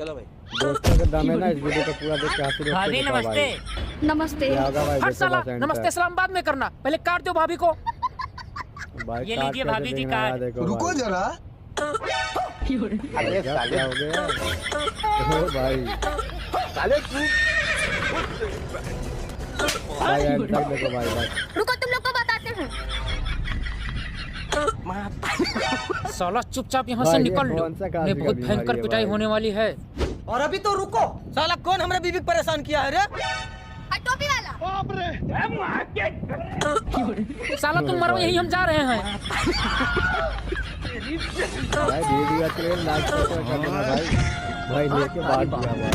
चलो भाई। दोस्तों का दम है ना, इस वीडियो को पूरा देख के हासिल भाभी नमस्ते। नमस्ते। हट साला, नमस्ते सलाम बाद में करना, पहले काट दो भाभी को। ये लीजिए भाभी जी कार्ड। रुको जरा। अरे साले हो गया ओ भाई, साले तू भाई देखो भाई बस। रुको तुम लोग को बताते हैं। साला चुपचाप यहाँ से निकल लो, मैं बहुत भयंकर पिटाई होने वाली है। और अभी तो रुको, साला कौन हमारे बीबी को परेशान किया है रे? टोपी वाला। साला तुम मरो, यही हम जा रहे हैं। भाई वीडियो के लिए लाइक कर देना भाई, भाई लेके बात किया भाई।